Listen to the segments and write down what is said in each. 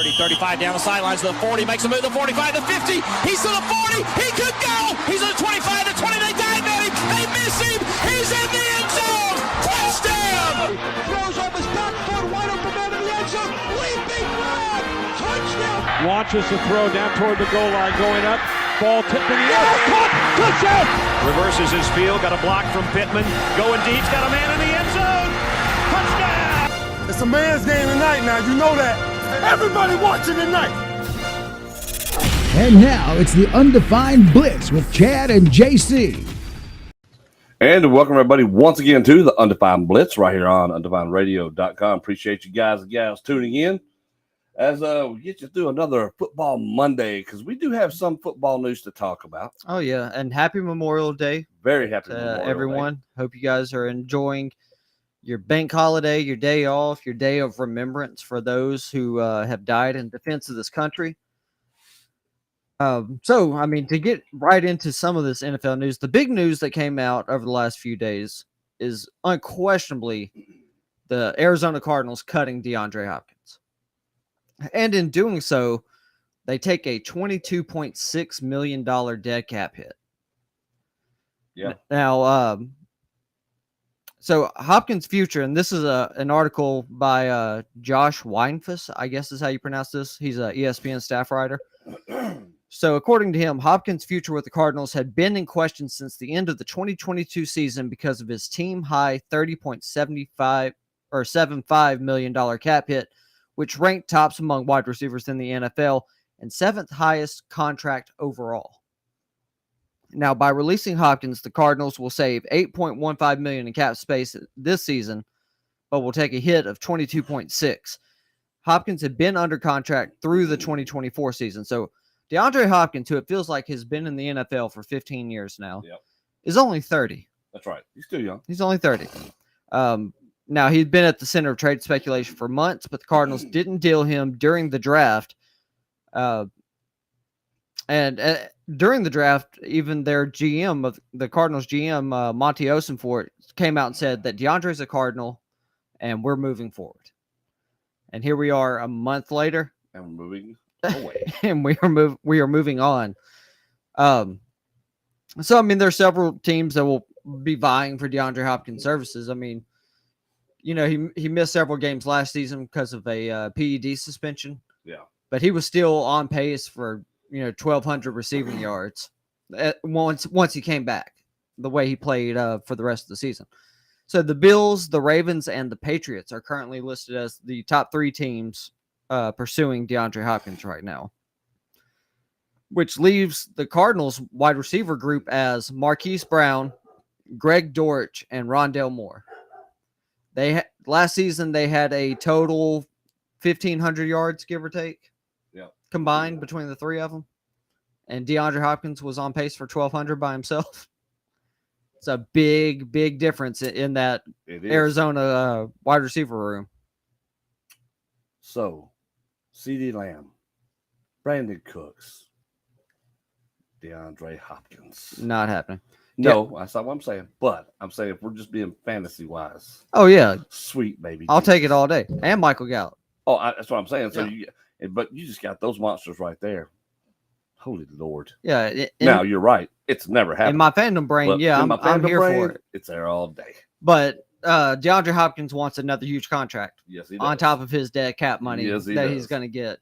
30, 35 down the sidelines to the 40, makes a move to the 45, the 50, he's to the 40, he could go, he's to the 25, the 20, they dive at him, they miss him, he's in the end zone, touchdown! Throws off his back foot, wide open man in the end zone, leaping grab, touchdown! Launches the throw down toward the goal line, going up, ball tipped in the air, caught, touchdown! Reverses his field, got a block from Pittman, going deep, got a man in the end zone, touchdown! It's a man's game tonight now, you know that. Everybody watching tonight. And now it's the Undefined Blitz with Chad and JC. And welcome everybody once again to the Undefined Blitz right here on undefinedradio.com. Appreciate you guys and gals tuning in as we get you through another Football Monday because we do have some football news to talk about. Oh, yeah, and happy Memorial Day. Very happy Memorial everyone. Day. Hope you guys are enjoying your bank holiday, your day off, your day of remembrance for those who have died in defense of this country. To get right into some of this NFL news, the big news that came out over the last few days is unquestionably the Arizona Cardinals cutting DeAndre Hopkins. And in doing so, they take a $22.6 million dead cap hit. Yeah. Now, so Hopkins' future, and this is an article by Josh Weinfuss, I guess is how you pronounce this. He's an ESPN staff writer. So according to him, Hopkins' future with the Cardinals had been in question since the end of the 2022 season because of his team-high $30.75 million cap hit, which ranked tops among wide receivers in the NFL and seventh highest contract overall. Now, by releasing Hopkins, the Cardinals will save $8.15 million in cap space this season, but will take a hit of $22.6. Hopkins had been under contract through the 2024 season. So DeAndre Hopkins, who it feels like has been in the NFL for 15 years now, is only 30. That's right. He's still young. He's only 30. Now, he'd been at the center of trade speculation for months, but the Cardinals didn't deal him during the draft. And during the draft, even their GM of the Cardinals GM, Monty Osenfort, came out and said that DeAndre's a Cardinal and we're moving forward. And here we are a month later. And we're moving away. And we are moving on. There's several teams that will be vying for DeAndre Hopkins' services. He missed several games last season because of a PED suspension. Yeah. But he was still on pace for 1,200 receiving yards once he came back, the way he played for the rest of the season. So the Bills, the Ravens, and the Patriots are currently listed as the top three teams pursuing DeAndre Hopkins right now, which leaves the Cardinals wide receiver group as Marquise Brown, Greg Dortch, and Rondale Moore. Last season they had a total 1,500 yards, give or take. Combined between the three of them, and DeAndre Hopkins was on pace for 1,200 by himself. It's a big difference in that Arizona wide receiver room. So, CeeDee Lamb, Brandon Cooks, DeAndre Hopkins. Not happening. No, that's not what I'm saying. But I'm saying if we're just being fantasy wise. Oh yeah, sweet baby. I'll take it all day. And Michael Gallup. Oh, that's what I'm saying. So but you just got those monsters right there. Holy Lord. Yeah. Now, you're right. It's never happened. In my fandom brain, I'm here for it. It's there all day. But DeAndre Hopkins wants another huge contract. Yes, he does. On top of his dead cap money he's going to get.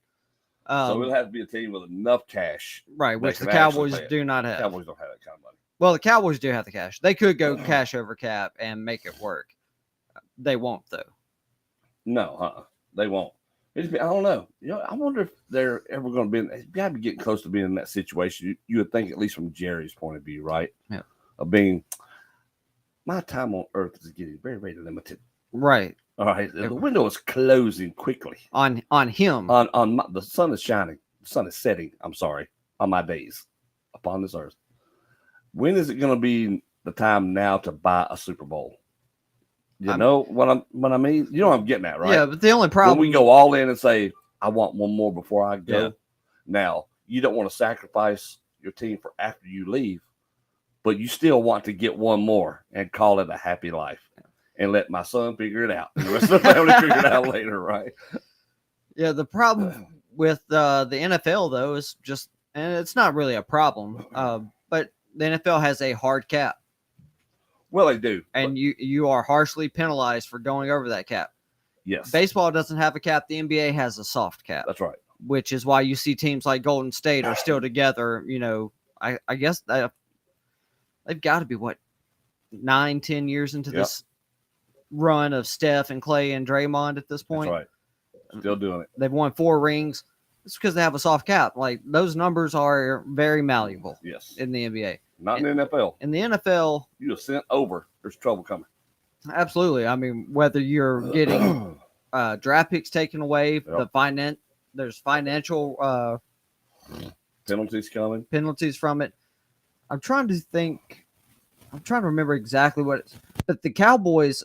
So it'll have to be a team with enough cash. Right, which the Cowboys do not have. Cowboys don't have that kind of money. Well, the Cowboys do have the cash. They could go cash over cap and make it work. They won't, though. No, they won't. I don't know. I wonder if they're ever going to be you got to be getting close to being in that situation. You would think, at least from Jerry's point of view, right? Yeah. Of being, my time on earth is getting very, very limited. Right. All right. The window is closing quickly. On him. The sun is shining. The sun is setting. I'm sorry. On my days upon this earth. When is it going to be the time now to buy a Super Bowl? You know what I mean? You know what I'm getting at, right? Yeah, but the only problem when we go all in and say, I want one more before I go. Yeah. Now, you don't want to sacrifice your team for after you leave, but you still want to get one more and call it a happy life and let my son figure it out. The rest of the family figure it out later, right? Yeah, the problem with the NFL though is just, and it's not really a problem, but the NFL has a hard cap. Well, they do, and you are harshly penalized for going over that cap. Yes, baseball doesn't have a cap. The NBA has a soft cap. That's right. Which is why you see teams like Golden State are still together. You know, I guess they've got to be 9-10 years into this run of Steph and Clay and Draymond at this point. That's right. Still doing it. They've won 4 rings. It's because they have a soft cap. Like, those numbers are very malleable. Yes. In the NBA. Not in the NFL. In the NFL, you sent over. There's trouble coming. Absolutely. I mean, whether you're getting draft picks taken away, there's financial penalties coming. Penalties from it. I'm trying to remember exactly but the Cowboys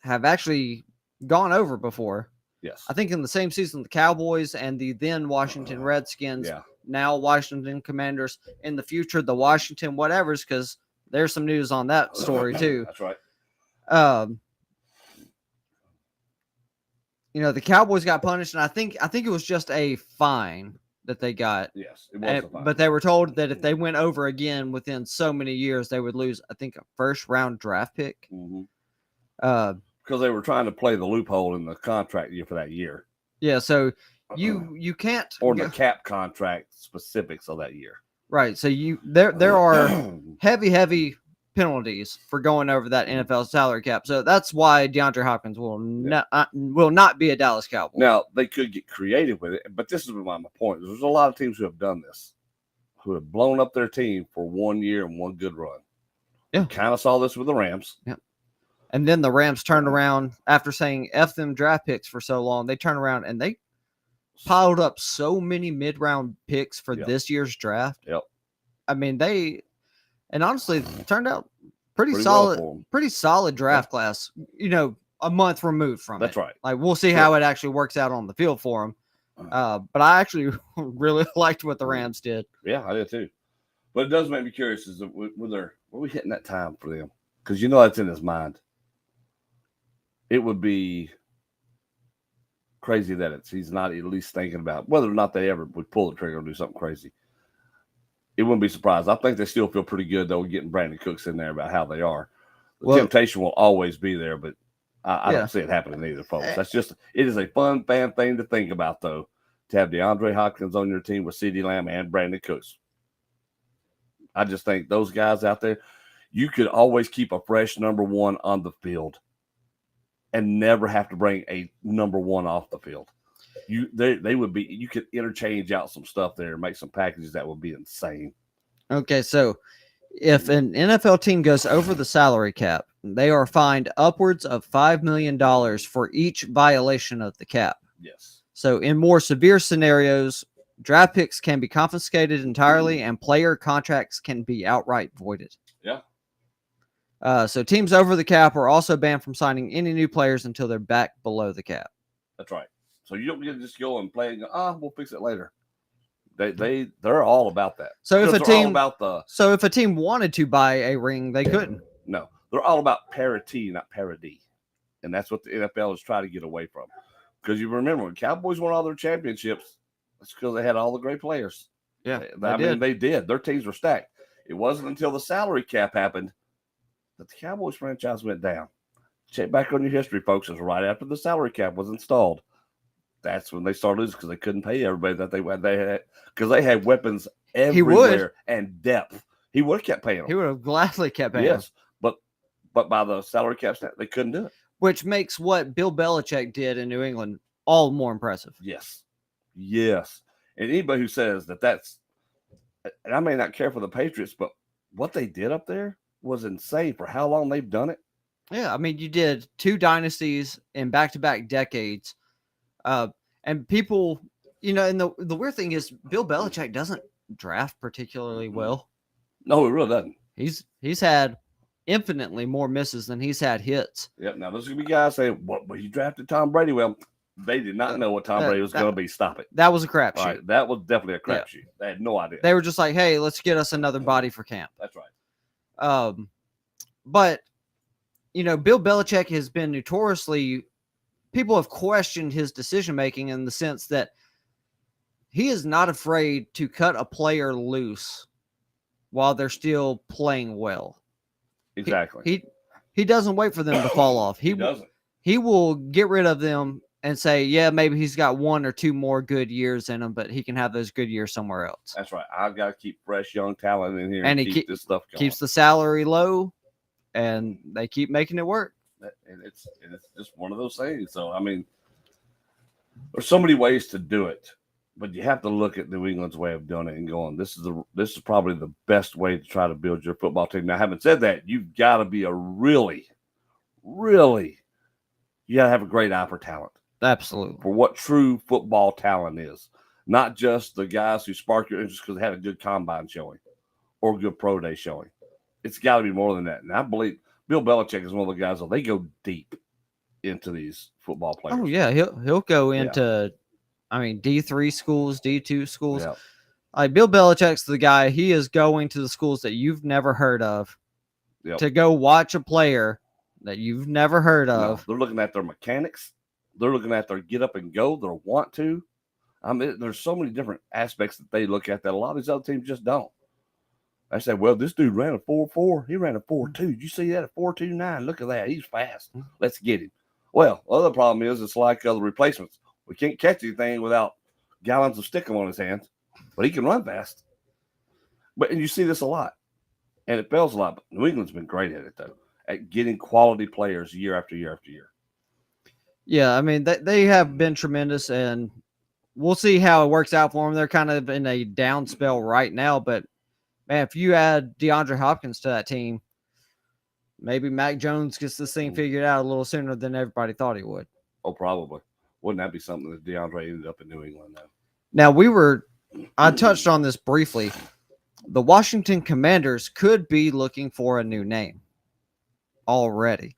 have actually gone over before. Yes. I think in the same season, the Cowboys and the then Washington Redskins, now Washington Commanders, in the future, the Washington whatevers, because there's some news on that story too. That's right. You know, the Cowboys got punished, and I think it was just a fine that they got. Yes, it was a fine. But they were told that if they went over again within so many years, they would lose, I think, a first-round draft pick. Mm-hmm. Because they were trying to play the loophole in the contract year for that year. Yeah, so you can't, or the cap contract specifics of that year. Right. So there are heavy penalties for going over that NFL salary cap. So that's why DeAndre Hopkins will not be a Dallas Cowboy. Now, they could get creative with it, but this is my point. There's a lot of teams who have done this, who have blown up their team for 1 year and one good run. Yeah. Kind of saw this with the Rams. Yeah. And then the Rams turned around after saying F them draft picks for so long. They turned around and they piled up so many mid-round picks for this year's draft. Yep. I mean, honestly, it turned out pretty solid draft class, you know, a month removed from it. That's right. Like, we'll see how it actually works out on the field for them. But I actually really liked what the Rams did. Yeah, I did too. But it does make me curious, were we hitting that time for them? Because you know that's in his mind. It would be crazy that he's not at least thinking about whether or not they ever would pull the trigger and do something crazy. It wouldn't be surprised. I think they still feel pretty good, though, getting Brandon Cooks in there about how they are. The temptation will always be there, but I don't see it happening either, folks. It is a fun fan thing to think about, though, to have DeAndre Hopkins on your team with CeeDee Lamb and Brandon Cooks. I just think those guys out there, you could always keep a fresh number one on the field and never have to bring a number one off the field. They would be. You could interchange out some stuff there and make some packages that would be insane. Okay, so if an NFL team goes over the salary cap, they are fined upwards of $5 million for each violation of the cap. Yes. So in more severe scenarios, draft picks can be confiscated entirely and player contracts can be outright voided. Yeah. So teams over the cap are also banned from signing any new players until they're back below the cap. That's right. So you don't get to just go and play and go, we'll fix it later. They're all about that. So if a team wanted to buy a ring, they couldn't. No, they're all about parity, not parody, and that's what the NFL is trying to get away from. Because you remember when Cowboys won all their championships, that's because they had all the great players. Yeah, they did. Their teams were stacked. It wasn't until the salary cap happened that the Cowboys franchise went down. Check back on your history, folks. It was right after the salary cap was installed. That's when they started losing because they couldn't pay everybody that they had because they had weapons everywhere and depth. He would have kept paying them. He would have gladly kept paying them. Yes, but by the salary cap, they couldn't do it. Which makes what Bill Belichick did in New England all more impressive. Yes. And anybody who says that's, and I may not care for the Patriots, but what they did up there was insane for how long they've done it. Yeah, I mean, you did 2 dynasties in back-to-back decades. And people, you know, and the weird thing is Bill Belichick doesn't draft particularly well. No, he really doesn't. He's had infinitely more misses than he's had hits. Yep. Now there's gonna be guys saying, "Well, you drafted Tom Brady." Well, they did not know what Tom Brady was going to be. Stop it. That was a crapshoot. Right, that was definitely a crapshoot. They had no idea. They were just like, "Hey, let's get us another body for camp." That's right. But you know, Bill Belichick has been notoriously. People have questioned his decision making in the sense that he is not afraid to cut a player loose while they're still playing well. Exactly. He doesn't wait for them to fall off. He doesn't. He will get rid of them and say, yeah, maybe he's got 1 or 2 more good years in him, but he can have those good years somewhere else. That's right. I've got to keep fresh young talent in here and he keep this stuff going. Keeps the salary low, and they keep making it work. And it's just one of those things. So, I mean, there's so many ways to do it, but you have to look at New England's way of doing it and going, this is probably the best way to try to build your football team. Now, having said that, you've got to be a really, really, you got to have a great eye for talent. Absolutely. For what true football talent is. Not just the guys who spark your interest because they had a good combine showing or good pro day showing. It's got to be more than that. And I believe Bill Belichick is one of the guys that they go deep into these football players. Oh, yeah. He'll go into, D3 schools, D2 schools. Yeah. Like Bill Belichick's the guy, he is going to the schools that you've never heard of to go watch a player that you've never heard of. No, they're looking at their mechanics. They're looking at their get up and go, their want to. I mean, there's so many different aspects that they look at that a lot of these other teams just don't. I say, well, this dude ran a 4.4. He ran a 4.2. Did you see that? A 4.29. Look at that. He's fast. Let's get him. Well, the other problem is it's like the replacements. We can't catch anything without gallons of stickum on his hands, but he can run fast. And you see this a lot, and it fails a lot. But New England's been great at it, though, at getting quality players year after year after year. Yeah, I mean, they have been tremendous, and we'll see how it works out for them. They're kind of in a down spell right now, but, man, if you add DeAndre Hopkins to that team, maybe Mac Jones gets this thing figured out a little sooner than everybody thought he would. Oh, probably. Wouldn't that be something that DeAndre ended up in New England, though? Now, I touched on this briefly. The Washington Commanders could be looking for a new name already.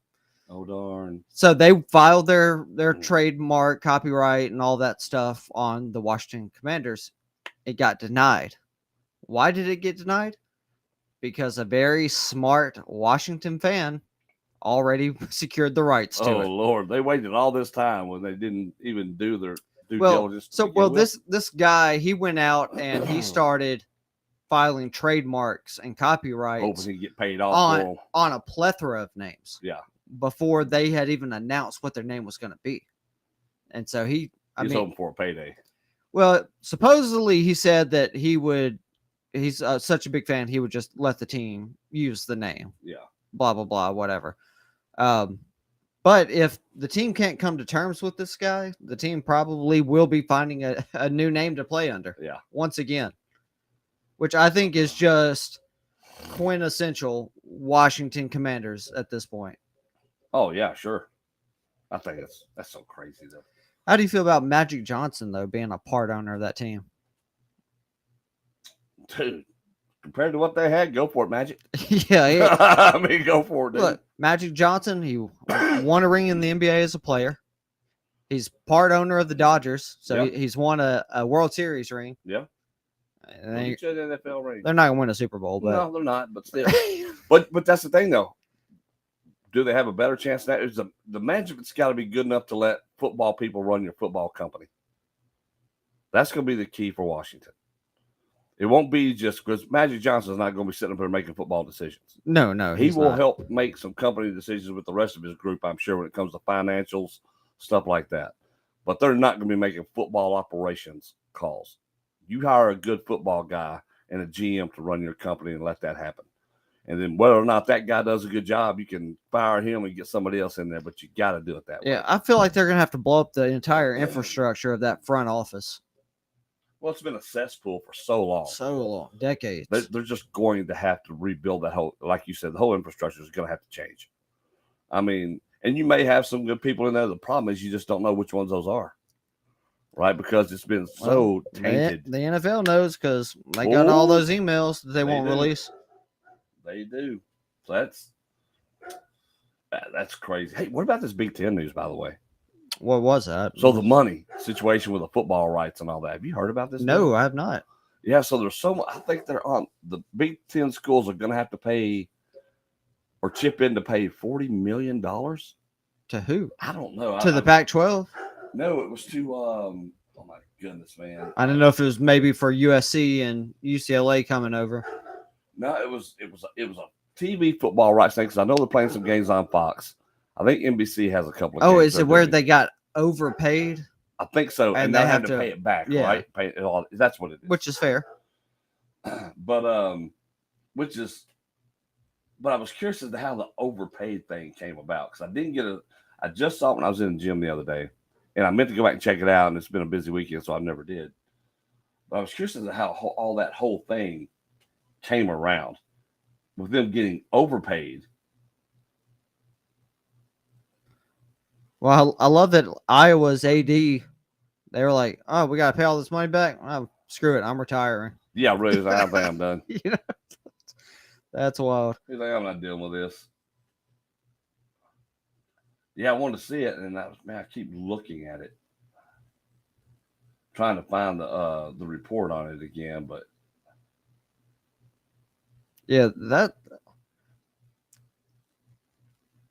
Oh, darn. So they filed their trademark, copyright, and all that stuff on the Washington Commanders. It got denied. Why did it get denied? Because a very smart Washington fan already secured the rights to it. Oh, Lord. They waited all this time when they didn't even do their due diligence. This guy, he went out and he started filing trademarks and copyrights hoping he'd get paid off on a plethora of names. Yeah. Before they had even announced what their name was going to be. And so he's hoping for a payday. Well, supposedly he said that he's such a big fan, he would just let the team use the name. Yeah. Blah, blah, blah, whatever. But if the team can't come to terms with this guy, the team probably will be finding a new name to play under. Yeah. Once again, which I think is just quintessential Washington Commanders at this point. Oh, yeah, sure. I think that's so crazy, though. How do you feel about Magic Johnson, though, being a part owner of that team? Dude, compared to what they had, go for it, Magic. Yeah. I mean, go for it, dude. Look, Magic Johnson, he won a ring in the NBA as a player. He's part owner of the Dodgers, so he's won a World Series ring. Yeah. And NFL ring. They're not going to win a Super Bowl. But... No, they're not, but still. but that's the thing, though. Do they have a better chance than that? The management's got to be good enough to let football people run your football company. That's going to be the key for Washington. It won't be just because Magic Johnson's not going to be sitting up there making football decisions. No. He will help make some company decisions with the rest of his group, I'm sure, when it comes to financials, stuff like that. But they're not going to be making football operations calls. You hire a good football guy and a GM to run your company and let that happen. And then whether or not that guy does a good job, you can fire him and get somebody else in there, but you got to do it that way. Yeah, I feel like they're going to have to blow up the entire infrastructure of that front office. Well, it's been a cesspool for so long. Decades. They're just going to have to rebuild that whole, like you said, the whole infrastructure is going to have to change. I mean, and you may have some good people in there. The problem is you just don't know which ones those are. Right, because it's been so tainted. The NFL knows because they got all those emails that they won't release. They do. So that's crazy. Hey, what about this Big Ten news, by the way? What was that? So the money situation with the football rights and all that. Have you heard about this? No, news? I have not. Yeah, so there's so much. I think they're on the Big Ten schools are going to have to pay or chip in to pay $40 million. To who? I don't know. To the Pac-12? No, it was to Oh my goodness, man! I don't know if it was maybe for USC and UCLA coming over. No, it was a TV football rights thing because I know they're playing some games on Fox. I think NBC has a couple of. Oh, games is it where they got overpaid? I think so, and they they have have to pay it back, yeah. right? Pay it all. That's what it is. Which is fair. But I was curious as to how the overpaid thing came about because I just saw it when I was in the gym the other day, and I meant to go back and check it out, and it's been a busy weekend, so I never did. But I was curious as to how all that whole thing came around with them getting overpaid. Well, I love that Iowa's AD, they were like, oh, we got to pay all this money back? Oh, screw it. I'm retiring. Yeah, really, I think I'm done. You know, that's wild. He's like, I'm not dealing with this. Yeah, I wanted to see it, and I keep looking at it, trying to find the report on it again, but yeah,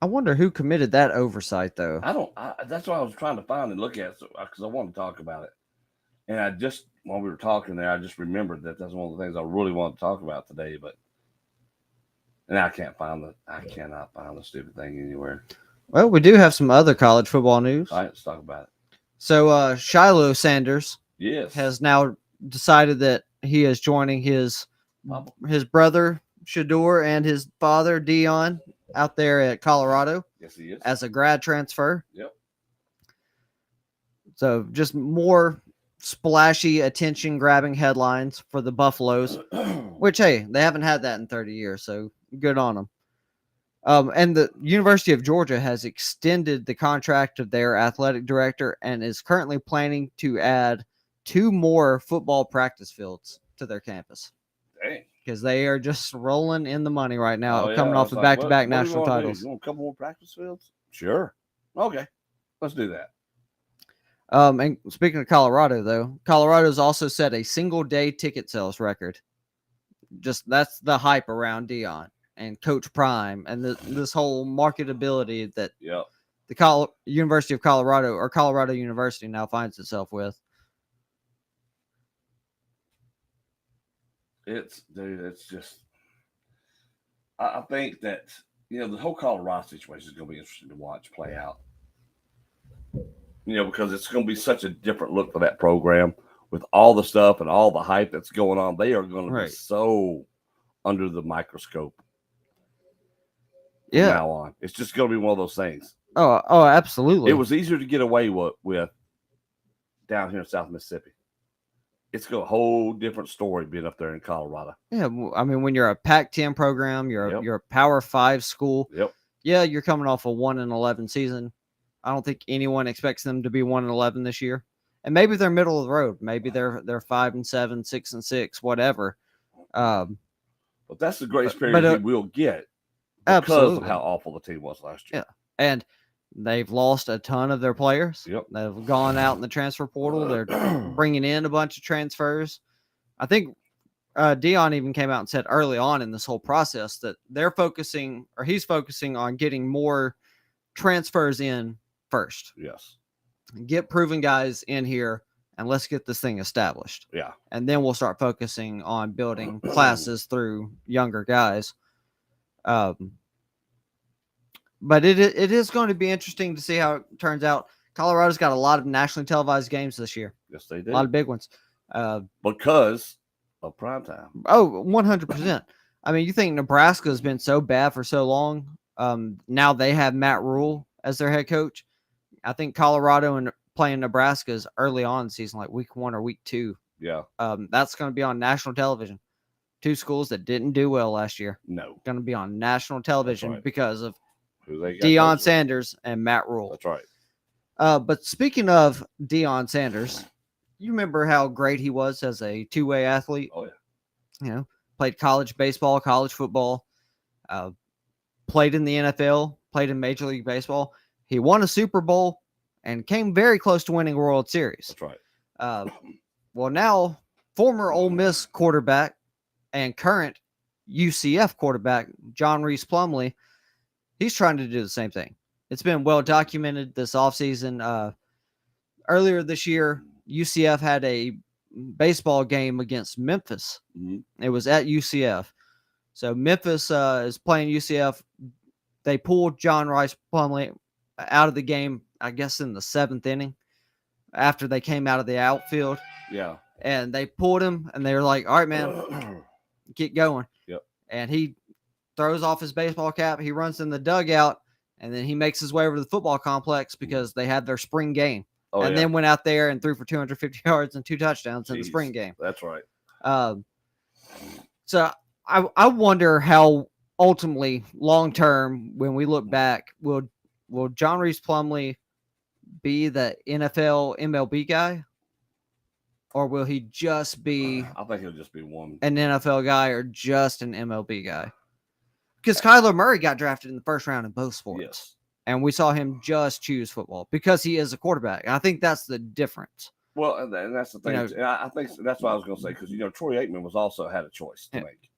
I wonder who committed that oversight, though. That's what I was trying to find and look at because I want to talk about it. And while we were talking there, I just remembered that that's one of the things I really want to talk about today. And I cannot find the stupid thing anywhere. Well, we do have some other college football news. All right, let's talk about it. So Shiloh Sanders has now decided that he is joining his brother Shador and his father Dion out there at Colorado. Yes, he is. As a grad transfer. Yep. So just more splashy, attention-grabbing headlines for the Buffaloes, which, hey, they haven't had that in 30 years, so good on them. And the University of Georgia has extended the contract of their athletic director and is currently planning to add 2 more football practice fields to their campus. Dang. Because they are just rolling in the money right now, Oh, coming off the back-to-back national titles. You want a couple more practice fields? Sure. Okay. Let's do that. And speaking of Colorado, though, Colorado's also set a single-day ticket sales record. Just that's the hype around Dion and Coach Prime and this whole marketability that the University of Colorado or Colorado University now finds itself with. It's just, I think that, the whole Colorado situation is going to be interesting to watch play out. Because it's going to be such a different look for that program with all the stuff and all the hype that's going on. They are going to be so under the microscope. From now on, it's just going to be one of those things. Oh, absolutely. It was easier to get away with down here in South Mississippi. It's a whole different story being up there in Colorado. Yeah, I mean, when you're a Pac-10 program, you're a Power 5 school. Yep. Yeah, you're coming off a 1-11 season. I don't think anyone expects them to be 1-11 this year. And maybe they're middle of the road. Maybe they're 5-7, 6-6, whatever. But that's the greatest period he will get because of how awful the team was last year. Yeah, and they've lost a ton of their players. Yep. They've gone out in the transfer portal. They're bringing in a bunch of transfers. I think Dion even came out and said early on in this whole process that he's focusing on getting more transfers in first. Yes. Get proven guys in here and let's get this thing established. Yeah. And then we'll start focusing on building classes through younger guys. But it is going to be interesting to see how it turns out. Colorado's got a lot of nationally televised games this year. Yes, they do. A lot of big ones. Because of primetime. Oh, 100%. I mean, you think Nebraska has been so bad for so long. Now they have Matt Rule as their head coach. I think Colorado and playing Nebraska is early on in the season, like week 1 or week 2. Yeah. That's going to be on national television. 2 schools that didn't do well last year. No. Going to be on national television because of Deion Deion Sanders and Matt Rule. That's right. But speaking of Deion Sanders, you remember how great he was as a two-way athlete? Oh, yeah. Played college baseball, college football, played in the NFL, played in Major League Baseball. He won a Super Bowl and came very close to winning a World Series. That's right. Well, now former Ole Miss quarterback and current UCF quarterback John Reese Plumlee, he's trying to do the same thing. It's been well documented this offseason. Earlier this year, UCF had a baseball game against Memphis. It was at UCF. So Memphis is playing UCF. They pulled John Rice Plumlee out of the game, I guess, in the 7th inning after they came out of the outfield. Yeah. And they pulled him, and they were like, all right, man, get going. Yep. And he throws off his baseball cap. He runs in the dugout, and then he makes his way over to the football complex because they had their spring game. Then went out there and threw for 250 yards and 2 touchdowns in the spring game. That's right. So I wonder how ultimately, long term, when we look back, will John Reese Plumlee be the NFL MLB guy, or will he just be? I think he'll just be one, an NFL guy or just an MLB guy. Because Kyler Murray got drafted in the first round in both sports. Yes. And we saw him just choose football because he is a quarterback. And I think that's the difference. Well, and that's the thing. And I think that's what I was going to say, because, Troy Aikman was also had a choice to make.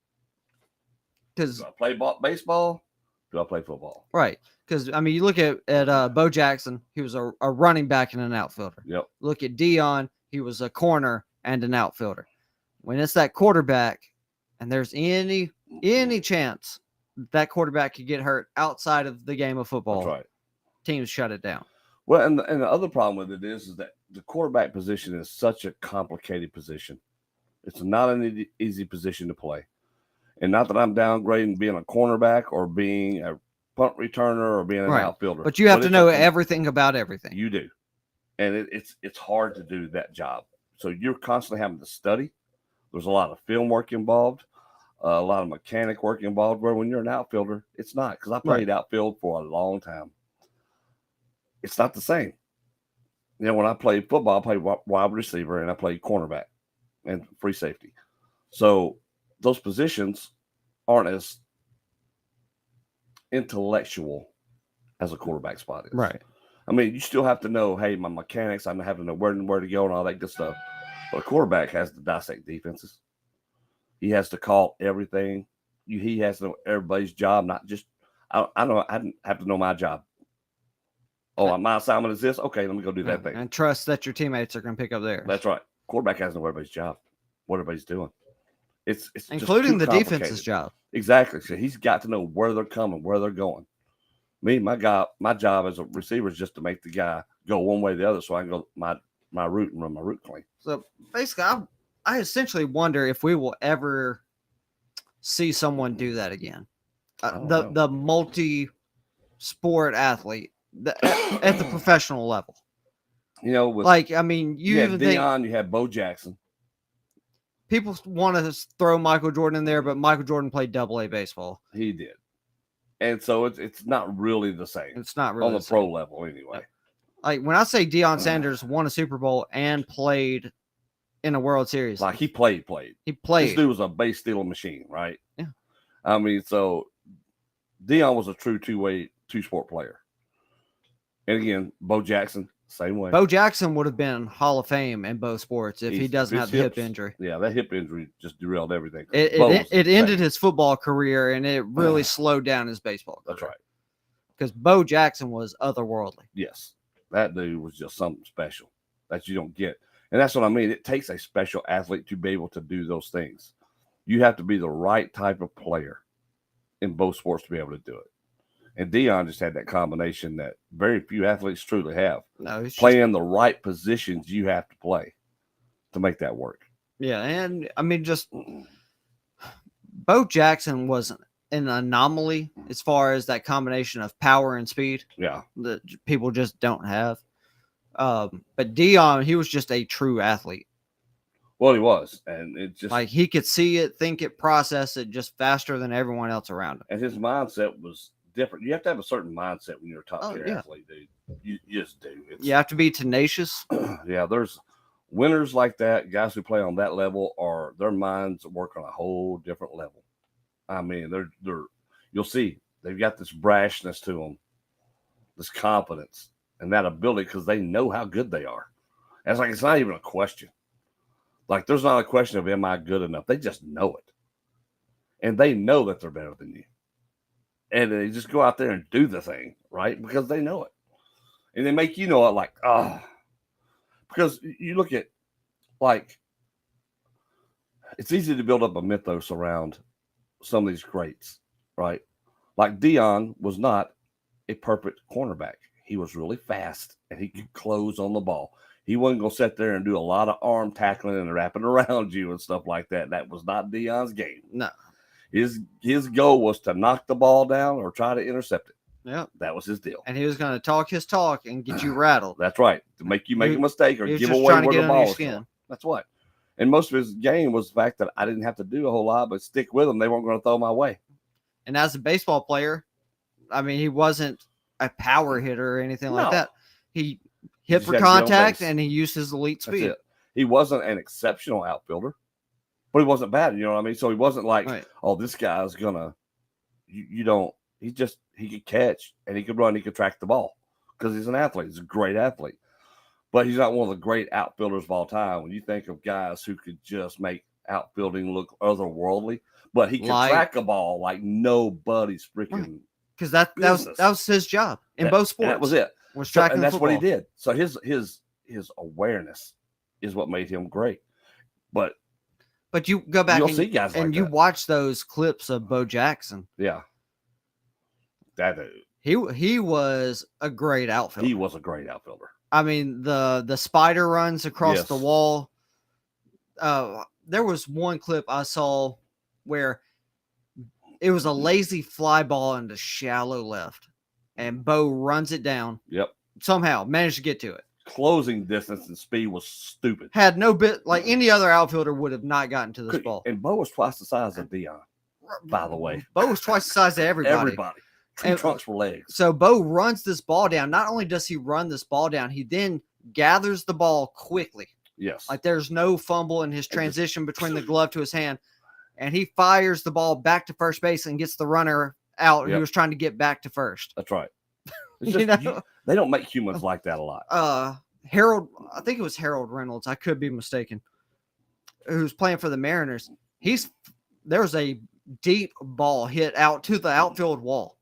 Because do I play baseball? Do I play football? Right. Because, you look at Bo Jackson, he was a running back and an outfielder. Yep. Look at Deion, he was a corner and an outfielder. When it's that quarterback, and there's any chance that quarterback could get hurt outside of the game of football, that's right, teams shut it down. Well, and the other problem with it is that the quarterback position is such a complicated position. It's not an easy position to play. And not that I'm downgrading being a cornerback or being a punt returner or being an outfielder. But you have to know everything about everything. You do. And it's hard to do that job. So you're constantly having to study. There's a lot of film work involved, a lot of mechanic work involved, where when you're an outfielder, it's not. Because I played outfield for a long time. It's not the same. When I played football, I played wide receiver and I played cornerback and free safety. So those positions aren't as intellectual as a quarterback spot is. Right. You still have to know, hey, my mechanics, I have to know where to go and all that good stuff. But a quarterback has to dissect defenses. He has to call everything. He has to know everybody's job, not just I didn't have to know my job. Oh, my assignment is this. Okay, let me go do that thing. And trust that your teammates are going to pick up theirs. That's right. Quarterback has to know everybody's job, what everybody's doing. It's including the defense's job. Exactly. So he's got to know where they're coming, where they're going. My job as a receiver is just to make the guy go one way or the other, so I can go my route and run my route clean. So basically, I essentially wonder if we will ever see someone do that again. The multi-sport athlete at the professional level. You had Deion, you had Bo Jackson. People want to throw Michael Jordan in there, but Michael Jordan played AA baseball. He did. And so it's not really the same. It's not really on the pro level anyway. Like when I say Deion Sanders won a Super Bowl and played in a World Series. Like he played. He played. This dude was a base stealing machine, right? Yeah. So Deion was a true two-sport player. And again, Bo Jackson, same way. Bo Jackson would have been Hall of Fame in both sports if he doesn't have the hip injury. Yeah, that hip injury just derailed everything. It ended his football career, and it really slowed down his baseball career. That's right. Because Bo Jackson was otherworldly. Yes. That dude was just something special that you don't get. And that's what I mean. It takes a special athlete to be able to do those things. You have to be the right type of player in both sports to be able to do it. And Deion just had that combination that very few athletes truly have. No, playing the right positions you have to play to make that work. Yeah, and just Bo Jackson was an anomaly as far as that combination of power and speed. Yeah, that people just don't have. But Deion, he was just a true athlete. Well, he was, and it just like he could see it, think it, process it just faster than everyone else around him. And his mindset was different. You have to have a certain mindset when you're a top tier athlete, dude. You just do. You have to be tenacious. Yeah, there's winners like that. Guys who play on that level their minds work on a whole different level. They're you'll see they've got this brashness to them, this confidence, and that ability because they know how good they are. And it's not even a question. Like there's not a question of am I good enough? They just know it, and they know that they're better than you. And they just go out there and do the thing, right? Because they know it. And they make you know it because because you look at, like, it's easy to build up a mythos around some of these greats, right? Like Dion was not a perfect cornerback. He was really fast and he could close on the ball. He wasn't going to sit there and do a lot of arm tackling and wrapping around you and stuff like that. That was not Dion's game. No. His goal was to knock the ball down or try to intercept it. Yeah. That was his deal. And he was going to talk his talk and get you rattled. That's right. To make you make a mistake or give away where the ball is going. That's what. And most of his game was the fact that I didn't have to do a whole lot, but stick with them. They weren't going to throw my way. And as a baseball player, I mean, he wasn't a power hitter or anything like that. He hit for contact and he used his elite speed. He wasn't an exceptional outfielder, but he wasn't bad. You know what I mean? So he wasn't like, oh, this guy's going to, he could catch and he could run, he could track the ball because he's an athlete. He's a great athlete. But he's not one of the great outfielders of all time. When you think of guys who could just make outfielding look otherworldly, but he could track a ball like nobody's freaking. Because that was his job in both sports. That was it. Was tracking and that's football. what he did. So his awareness is what made him great. But you go back see guys and like you that. watch those clips of Bo Jackson. Yeah, that dude. He was a great outfielder. He was a great outfielder. I mean, the spider runs across the wall. There was one clip I saw where it was a lazy fly ball into shallow left, and Bo runs it down. Yep. Somehow managed to get to it. Closing distance and speed was stupid. Had no bit like any other outfielder would have not gotten to this ball. And Bo was twice the size of Dion, by the way. Bo was twice the size of everybody. Everybody. Tree trunks for legs. So Bo runs this ball down. Not only does he run this ball down, he then gathers the ball quickly. Yes. Like there's no fumble in his transition between the glove to his hand. And he fires the ball back to first base and gets the runner out. He was trying to get back to first. That's right. They don't make humans like that a lot. I think it was Harold Reynolds. I could be mistaken. Who's playing for the Mariners. There was a deep ball hit out to the outfield wall.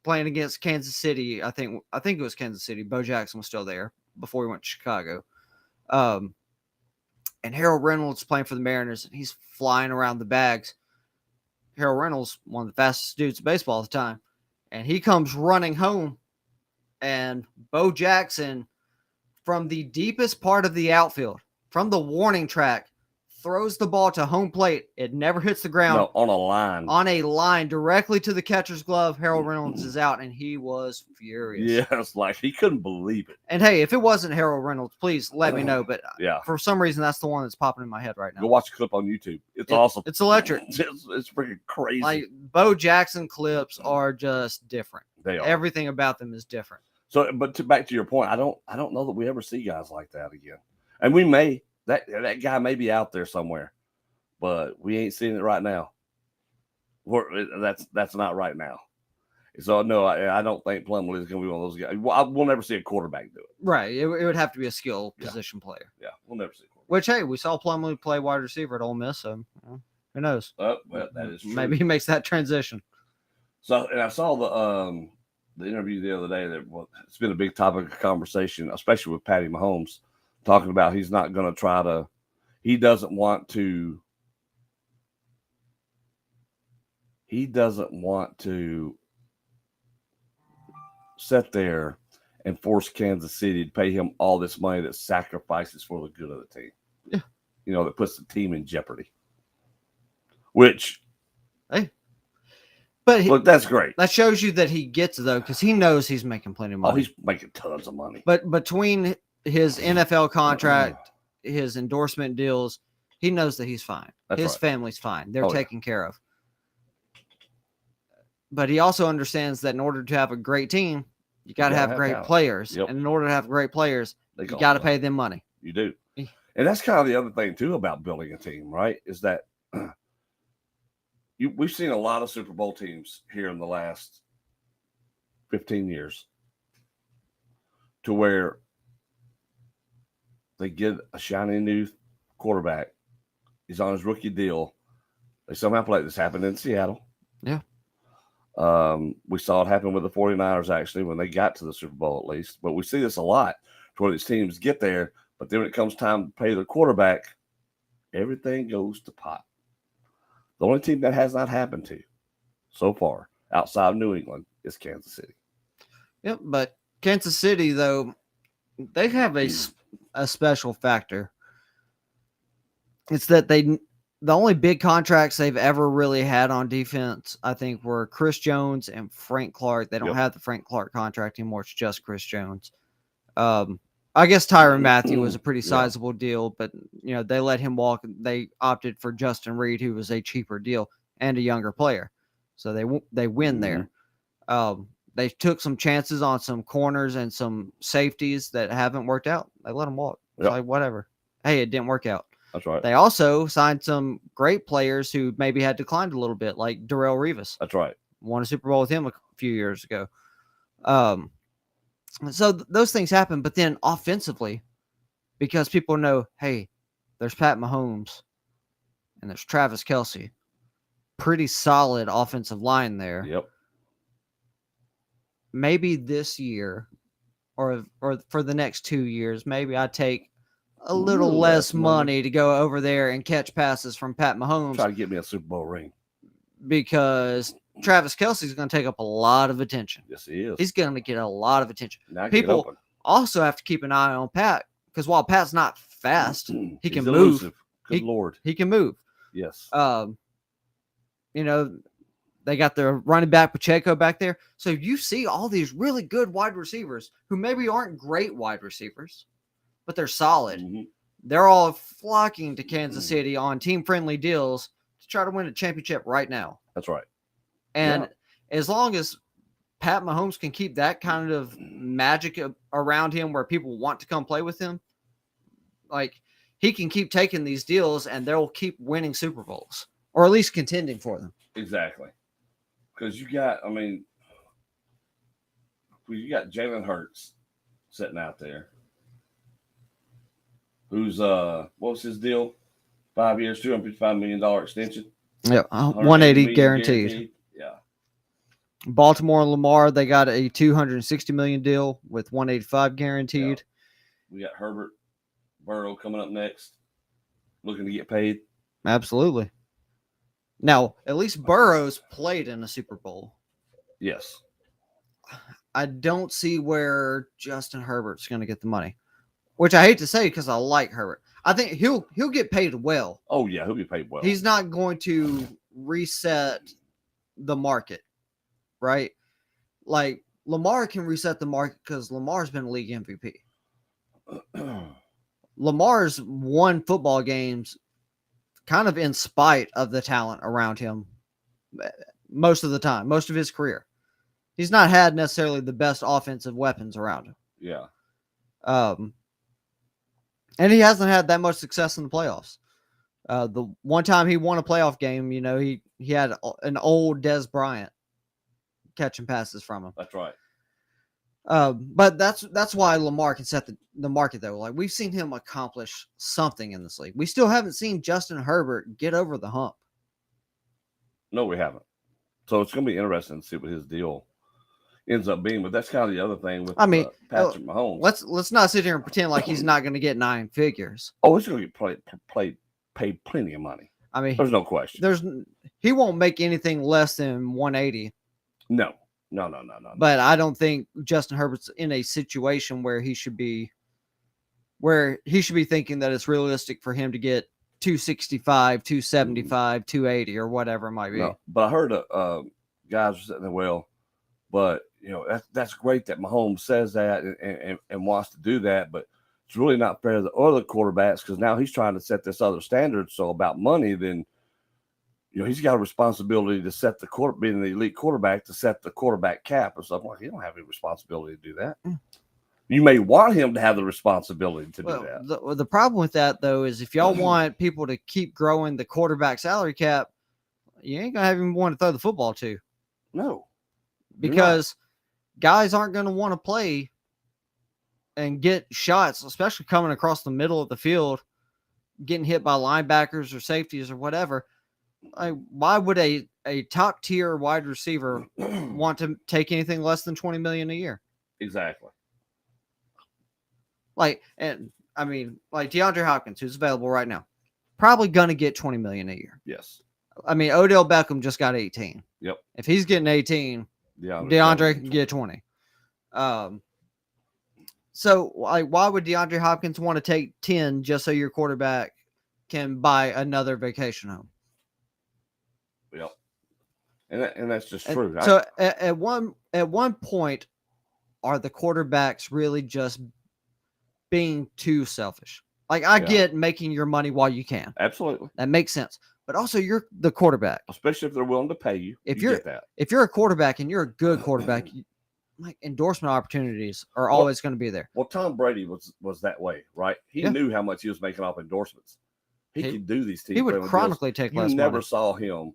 Playing against Kansas City, I think it was Kansas City. Bo Jackson was still there before he went to Chicago. And Harold Reynolds playing for the Mariners, and he's flying around the bags. Harold Reynolds, one of the fastest dudes in baseball at the time, and he comes running home, and Bo Jackson, from the deepest part of the outfield, from the warning track, throws the ball to home plate. It never hits the ground. No, on a line. On a line directly to the catcher's glove. Harold Reynolds is out, and he was furious. Yeah, it's like he couldn't believe it. And hey, if it wasn't Harold Reynolds, please let me know. But for some reason, that's the one that's popping in my head right now. Go watch a clip on YouTube. It's awesome. It's electric. It's freaking crazy. Like Bo Jackson clips are just different. They are. Everything about them is different. So, but back to your point, I don't know that we ever see guys like that again. And we may. That guy may be out there somewhere, but we ain't seeing it right now. That's not right now. So no, I don't think Plumlee is going to be one of those guys. We'll never see a quarterback do it. Right. It would have to be a skill position player. Yeah, we'll never see. Which hey, we saw Plumlee play wide receiver at Ole Miss, so who knows? Well, that is true. Maybe he makes that transition. So, and I saw the interview the other day it's been a big topic of conversation, especially with Patty Mahomes. Talking about he doesn't want to sit there and force Kansas City to pay him all this money that sacrifices for the good of the team. Yeah. That puts the team in jeopardy. Which, hey, but look, that's great. That shows you that he gets it, though, because he knows he's making plenty of money. Oh, he's making tons of money. But between his NFL contract, his endorsement deals, he knows that he's fine. His family's fine. They're taken care of. But he also understands that in order to have a great team, you got to have great players. Yep. And in order to have great players, you got to pay them money. You do. And that's kind of the other thing, too, about building a team, right? Is that we've seen a lot of Super Bowl teams here in the last 15 years to where they get a shiny new quarterback. He's on his rookie deal. They somehow play. This happened in Seattle. Yeah. We saw it happen with the 49ers, actually, when they got to the Super Bowl at least. But we see this a lot where these teams get there. But then when it comes time to pay the quarterback, everything goes to pot. The only team that has not happened to so far outside of New England is Kansas City. Yep, but Kansas City, though, they have a special factor. It's that the only big contracts they've ever really had on defense, I think, were Chris Jones and Frank Clark. They don't have the Frank Clark contract anymore. It's just Chris Jones. I guess Tyrann Mathieu was a pretty sizable deal, but they let him walk. They opted for Justin Reed, who was a cheaper deal and a younger player, so they win there. They took some chances on some corners and some safeties that haven't worked out. They let them walk. It's like, whatever. Hey, it didn't work out. That's right. They also signed some great players who maybe had declined a little bit, like Darrelle Revis. That's right. Won a Super Bowl with him a few years ago. So those things happen, but then offensively, because people know, hey, there's Pat Mahomes and there's Travis Kelce. Pretty solid offensive line there. Yep. Maybe this year or for the next 2 years, maybe I take a little less money to go over there and catch passes from Pat Mahomes. Try to get me a Super Bowl ring. Because Travis Kelce is going to take up a lot of attention. Yes, he is. He's going to get a lot of attention. Now People also have to keep an eye on Pat, because while Pat's not fast, he can move. Elusive. Good Lord. He can move. Yes. They got their running back Pacheco back there. So you see all these really good wide receivers who maybe aren't great wide receivers, but they're solid. Mm-hmm. They're all flocking to Kansas City on team-friendly deals to try to win a championship right now. That's right. And as long as Pat Mahomes can keep that kind of magic around him where people want to come play with him, like, he can keep taking these deals and they'll keep winning Super Bowls, or at least contending for them. Exactly. Because you got Jalen Hurts sitting out there. Who's what was his deal? 5 years, $255 million extension. Yeah, 180 guaranteed. Yeah. Baltimore and Lamar, they got a $260 million deal with 185 guaranteed. Yeah. We got Herbert, Burrow coming up next, looking to get paid. Absolutely. Now, at least Burrow's played in a Super Bowl. Yes. I don't see where Justin Herbert's going to get the money, which I hate to say because I like Herbert. I think he'll get paid well. Oh, yeah, he'll be paid well. He's not going to reset the market, right? Like, Lamar can reset the market because Lamar's been league MVP. Lamar's won football games kind of in spite of the talent around him most of the time, most of his career. He's not had necessarily the best offensive weapons around him. Yeah. And he hasn't had that much success in the playoffs. The one time he won a playoff game, he had an old Des Bryant catching passes from him. That's right. But that's why Lamar can set the market, though. Like, we've seen him accomplish something in this league. We still haven't seen Justin Herbert get over the hump. No, we haven't. So it's going to be interesting to see what his deal ends up being. But that's kind of the other thing with Patrick Mahomes. Let's not sit here and pretend like he's not going to get 9 figures. Oh, he's going to get paid plenty of money. I mean, there's no question. He won't make anything less than 180. No. But I don't think Justin Herbert's in a situation where he should be thinking that it's realistic for him to get 265, 275, 280, or whatever it might be. No, but I heard guys were sitting there, but that's great that Mahomes says that and wants to do that, but it's really not fair to the other quarterbacks because now he's trying to set this other standard. So about money, then he's got a responsibility to set being the elite quarterback, to set the quarterback cap and stuff. Like, he don't have any responsibility to do that. You may want him to have the responsibility to do that. The problem with that, though, is if y'all want people to keep growing the quarterback salary cap, you ain't going to have him want to throw the football to. No. Because guys aren't going to want to play and get shots, especially coming across the middle of the field, getting hit by linebackers or safeties or whatever. Why would a top tier wide receiver want to take anything less than $20 million a year? Exactly. Like, and I mean, like DeAndre Hopkins, who's available right now, probably gonna get $20 million a year. Yes. I mean, Odell Beckham just got 18. Yep. If he's getting 18, DeAndre can get 20. So, like, why would DeAndre Hopkins want to take 10 just so your quarterback can buy another vacation home? Yep. And that's just true. So, at one point, are the quarterbacks really just being too selfish? Like, I get making your money while you can. Absolutely. That makes sense. But also, you're the quarterback. Especially if they're willing to pay you. If you you're get that. If you're a quarterback and you're a good quarterback, like endorsement opportunities are always going to be there. Well, Tom Brady was that way, right? He knew how much he was making off endorsements. He could do these teams. He would chronically take less money. You never saw him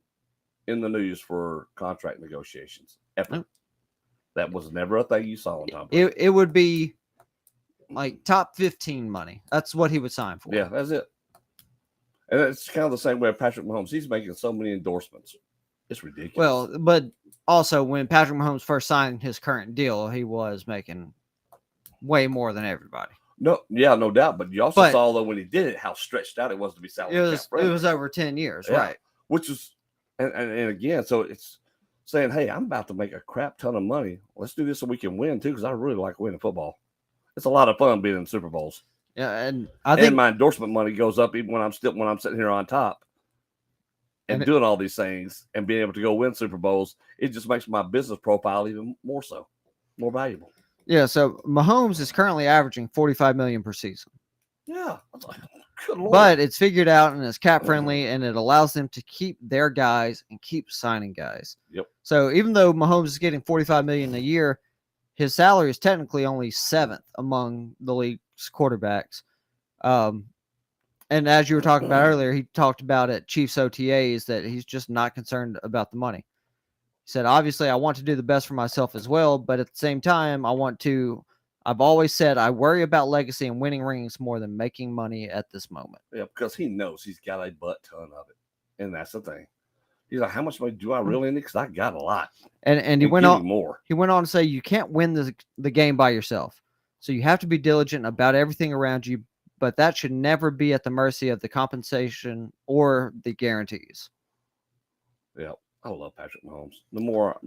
in the news for contract negotiations ever. Nope. That was never a thing you saw on Tom Brady. It would be like top 15 money. That's what he would sign for. Yeah, that's it. And it's kind of the same way with Patrick Mahomes. He's making so many endorsements. It's ridiculous. Well, but also when Patrick Mahomes first signed his current deal, he was making way more than everybody. No doubt. But you also saw, though, when he did it, how stretched out it was to be salary cap friendly. It was over 10 years, yeah. right? Which is, and again, so it's saying, hey, I'm about to make a crap ton of money. Let's do this so we can win, too, because I really like winning football. It's a lot of fun being in Super Bowls. Yeah, and I think my endorsement money goes up even when I'm sitting here on top and doing all these things and being able to go win Super Bowls. It just makes my business profile even more valuable. Yeah, so Mahomes is currently averaging $45 million per season. Yeah, good Lord. But it's figured out and it's cap friendly, and it allows them to keep their guys and keep signing guys. Yep. So even though Mahomes is getting $45 million a year, his salary is technically only 7th among the league's quarterbacks. And as you were talking about earlier, he talked about at Chiefs OTAs that he's just not concerned about the money. He said, obviously, I want to do the best for myself as well, but at the same time, I've always said I worry about legacy and winning rings more than making money at this moment. Yeah, because he knows he's got a butt ton of it. And that's the thing. He's like, how much money do I really need? Because I got a lot. And he went on more. He went on to say you can't win the game by yourself. So you have to be diligent about everything around you, but that should never be at the mercy of the compensation or the guarantees. Yeah, I love Patrick Mahomes. The more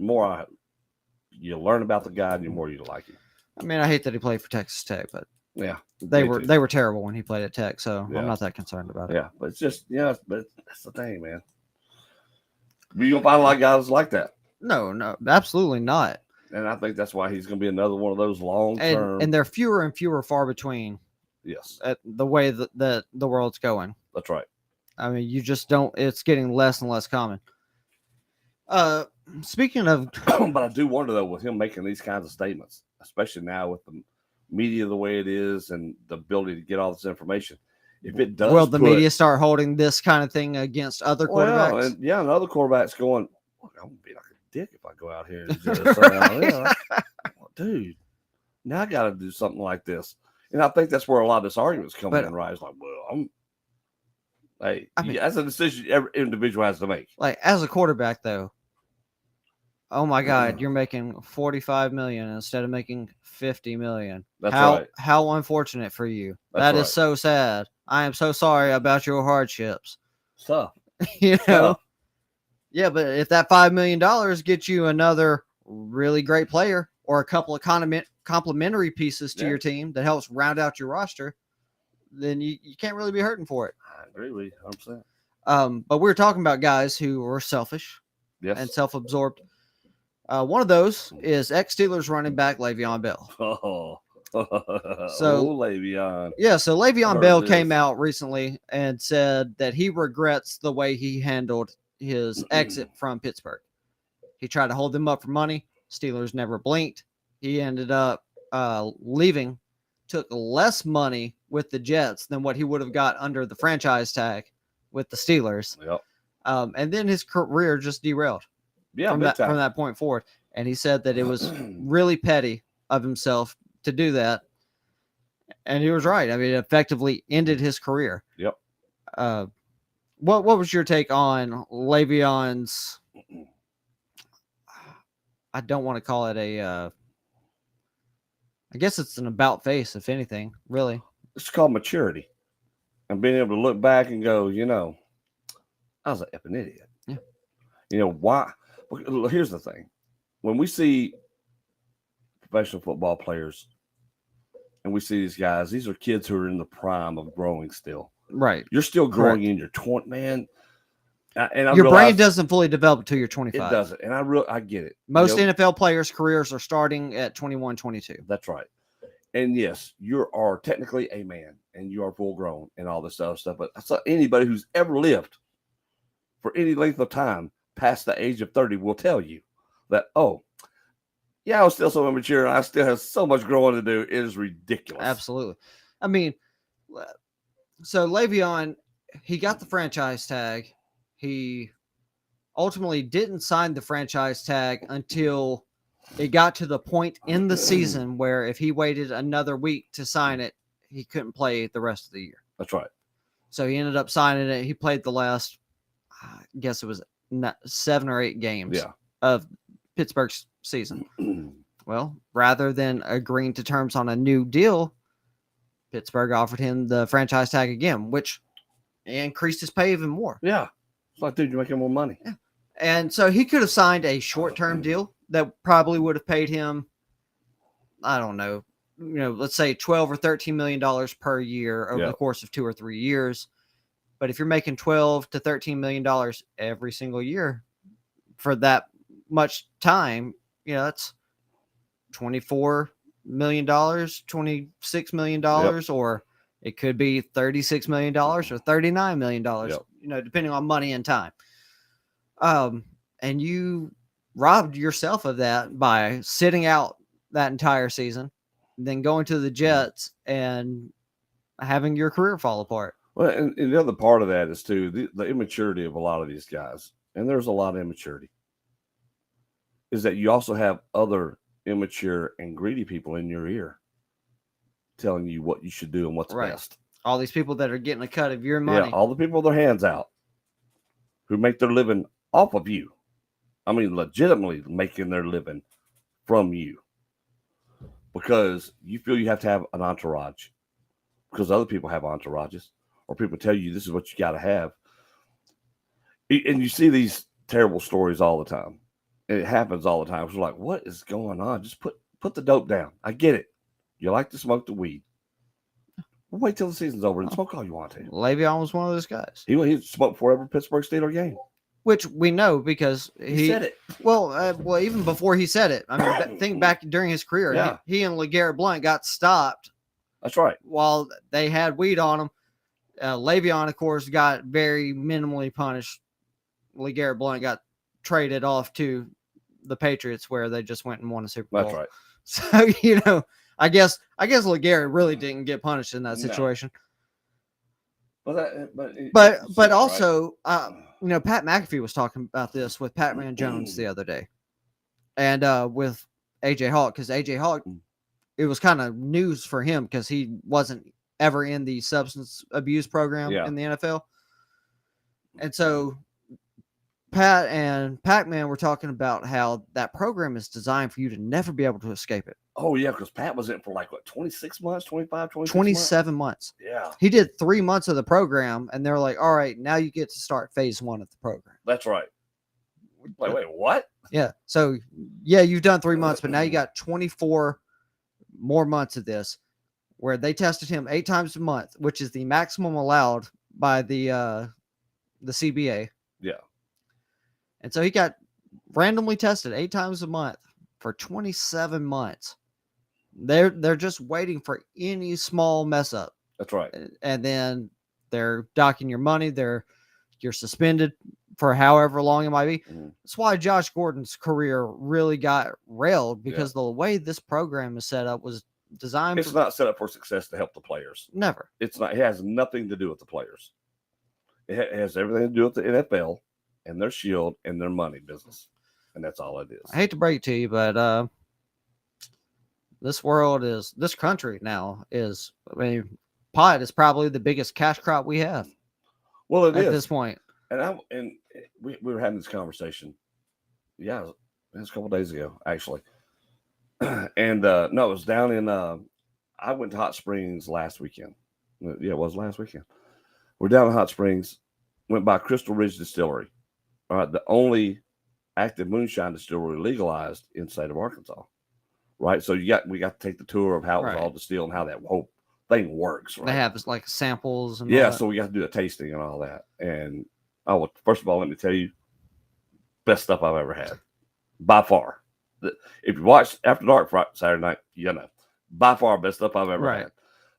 you learn about the guy, the more you like him. I mean, I hate that he played for Texas Tech, but yeah, they were terrible when he played at Tech, so yeah. I'm not that concerned about it. Yeah, but it's just but that's the thing, man. You don't find a lot of guys like that. No, absolutely not. And I think that's why he's going to be another one of those long-term. And they're fewer and fewer far between. Yes. At the way that the world's going. That's right. I mean, you just don't. It's getting less and less common. Speaking of, but I do wonder though, with him making these kinds of statements, especially now with the media the way it is and the ability to get all this information, if it does, will the media start holding this kind of thing against other quarterbacks? And other quarterbacks going, look, I'm gonna be like a dick if I go out here and just say, dude, now I got to do something like this. And I think that's where a lot of this argument is coming in, right? It's like, well, that's a decision every individual has to make. Like, as a quarterback, though, oh my God, you're making $45 million instead of making $50 million. That's right. How unfortunate for you. That is so sad. I am so sorry about your hardships. Tough. You know? Yeah, but if that $5 million gets you another really great player or a couple of complementary pieces to your team that helps round out your roster, then you can't really be hurting for it. I agree with you 100%. But we were talking about guys who were selfish and self-absorbed. One of those is ex-Steelers running back Le'Veon Bell. So Le'Veon. Yeah, so Le'Veon Bell came out recently and said that he regrets the way he handled his exit from Pittsburgh. He tried to hold them up for money. Steelers never blinked. He ended up leaving, took less money with the Jets than what he would have got under the franchise tag with the Steelers. Yep. And then his career just derailed. Yeah, from that point forward. And he said that it was really petty of himself to do that. And he was right. I mean, it effectively ended his career. Yep. What was your take on Le'Veon's? I don't want to call it a I guess it's an about face, if anything, really. It's called maturity. And being able to look back and go, I was an effing idiot. Yeah. Why? Here's the thing. When we see professional football players and we see these guys, these are kids who are in the prime of growing still. Right. You're still growing Correct. in your 20, man. And your brain doesn't fully develop until you're 25. It doesn't. And I get it. Most NFL players' careers are starting at 21, 22. That's right. And yes, you are technically a man and you are full grown and all this other stuff. But I saw anybody who's ever lived for any length of time past the age of 30 will tell you that, I was still so immature and I still have so much growing to do. It is ridiculous. Absolutely. I mean, so Le'Veon, he got the franchise tag. He ultimately didn't sign the franchise tag until it got to the point in the season where if he waited another week to sign it, he couldn't play the rest of the year. That's right. So he ended up signing it. He played the last, I guess it was 7 or 8 games of Pittsburgh's season. Well, rather than agreeing to terms on a new deal, Pittsburgh offered him the franchise tag again, which increased his pay even more. Yeah. It's like, dude, you're making more money. Yeah. And so he could have signed a short-term deal that probably would have paid him, I don't know, let's say $12 or $13 million per year over the course of 2 or 3 years. But if you're making $12 to $13 million every single year for that much time, that's $24 million, $26 million, or it could be $36 million or $39 million, depending on money and time. And you robbed yourself of that by sitting out that entire season, then going to the Jets and having your career fall apart. Well, and the other part of that is, too, the immaturity of a lot of these guys, and there's a lot of immaturity, is that you also have other immature and greedy people in your ear telling you what you should do and what's best. All these people that are getting a cut of your money. Yeah, all the people with their hands out who make their living off of you. I mean, legitimately making their living from you because you feel you have to have an entourage because other people have entourages or people tell you this is what you got to have. And you see these terrible stories all the time. And it happens all the time. It's like, what is going on? Just put the dope down. I get it. You like to smoke the weed. We'll wait till the season's over and smoke all you want to. Le'Veon was one of those guys. He smoked before every Pittsburgh Steelers game. Which we know because he said it. Well, even before he said it. I mean, think back during his career. He and LeGarrette Blount got stopped. That's right. While they had weed on him. Le'Veon, of course, got very minimally punished. LeGarrette Blount got traded off to the Patriots where they just went and won a Super Bowl. That's right. So, I guess LeGarrette really didn't get punished in that situation. No. But also, right? Pat McAfee was talking about this with Pat Ryan Jones the other day, and with AJ Hawk, because AJ Hawk, it was kind of news for him because he wasn't ever in the substance abuse program in the NFL, and so Pat and Pac-Man were talking about how that program is designed for you to never be able to escape it. Oh, yeah, because Pat was in for 26 months, 25, 26 27 months. Yeah. He did 3 months of the program, and they're like, all right, now you get to start phase 1 of the program. That's right. Wait, what? Yeah. So, you've done 3 months, but now you got 24 more months of this where they tested him 8 times a month, which is the maximum allowed by the CBA. Yeah. And so he got randomly tested 8 times a month for 27 months. They're just waiting for any small mess up. That's right. And then they're docking your money. You're suspended for however long it might be. Mm-hmm. That's why Josh Gordon's career really got railed because the way this program is set up was designed. It's not set up for success to help the players. Never. It's not. It has nothing to do with the players. It has everything to do with the NFL and their shield and their money business. And that's all it is. I hate to break it to you, but this country now is, pot is probably the biggest cash crop we have. Well, it is at this point. And we were having this conversation. Yeah, it was a couple of days ago, actually. And no, it was down in. I went to Hot Springs last weekend. Yeah, it was last weekend. We're down in Hot Springs. Went by Crystal Ridge Distillery. All right, the only active moonshine distillery legalized in the state of Arkansas. Right, so we got to take the tour of how it was all distilled and how that whole thing works. Right? They have like samples and yeah, so we got to do a tasting and all that. And first of all, let me tell you, best stuff I've ever had, by far. If you watch After Dark Friday, Saturday night, you know, by far best stuff I've ever had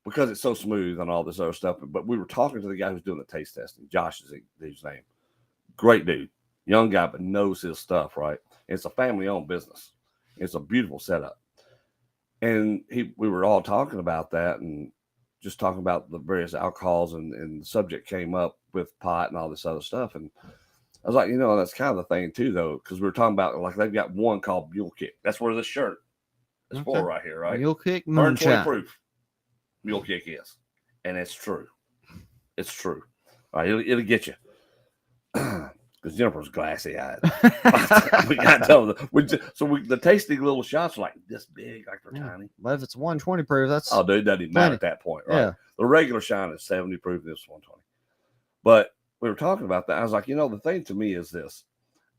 because it's so smooth and all this other stuff. But we were talking to the guy who's doing the taste testing. Josh is his name. Great dude, young guy, but knows his stuff. Right, it's a family-owned business. It's a beautiful setup. And we were all talking about that and just talking about the various alcohols and the subject came up with pot and all this other stuff. And I was like, that's kind of the thing too, though, because we were talking about like they've got one called Mule Kick. That's where this shirt is for right here, right? Mule Kick, 120 proof. Mule Kick is, and it's true. It's true. All right, it'll get you. Because Jennifer's glassy-eyed. We got to tell them. The tasting little shots are like this big, like they're tiny. But if it's 120 proof, that's dude, it doesn't even matter at that point, right? Yeah. The regular shine is 70 proof. This is 120. But we were talking about that. I was like, the thing to me is this: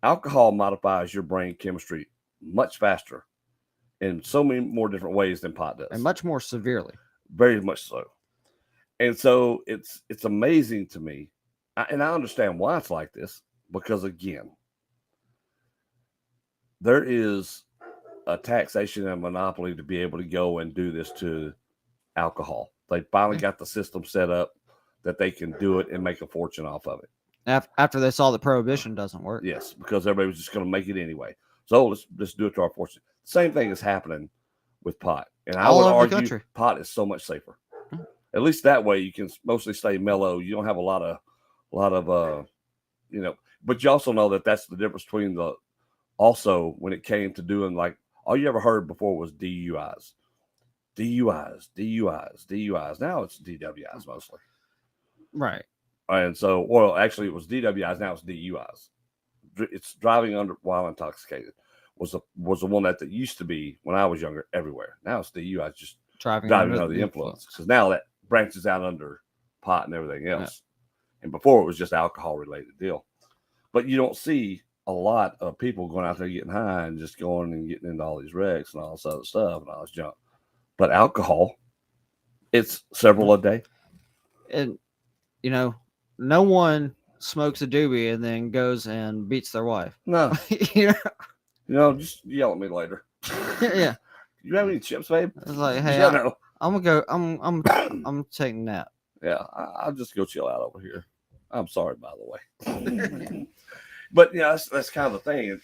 alcohol modifies your brain chemistry much faster in so many more different ways than pot does, and much more severely. Very much so. And so it's amazing to me, and I understand why it's like this. Because again, there is a taxation and monopoly to be able to go and do this to alcohol. They finally got the system set up that they can do it and make a fortune off of it. After they saw that prohibition doesn't work. Yes, because everybody was just going to make it anyway. So let's do it to our fortune. Same thing is happening with pot. And I would argue pot is so much safer. At least that way you can mostly stay mellow. You don't have a lot of but you also know that that's the difference between also when it came to doing like all you ever heard before was DUIs. Now it's DWIs mostly. Right. And so, actually it was DWIs. Now it's DUIs. It's driving while intoxicated was the one that used to be when I was younger everywhere. Now it's DUIs, just driving under the influence. Because now that branches out under pot and everything else. Yeah. And before it was just alcohol related deal. But you don't see a lot of people going out there getting high and just going and getting into all these wrecks and all this other stuff and all this junk. But alcohol, it's several a day. And, no one smokes a doobie and then goes and beats their wife. No. Just yell at me later. Yeah. You have any chips, babe? It's like, hey, I'm gonna go. I'm taking a nap. Yeah, I'll just go chill out over here. I'm sorry, by the way. But that's kind of the thing.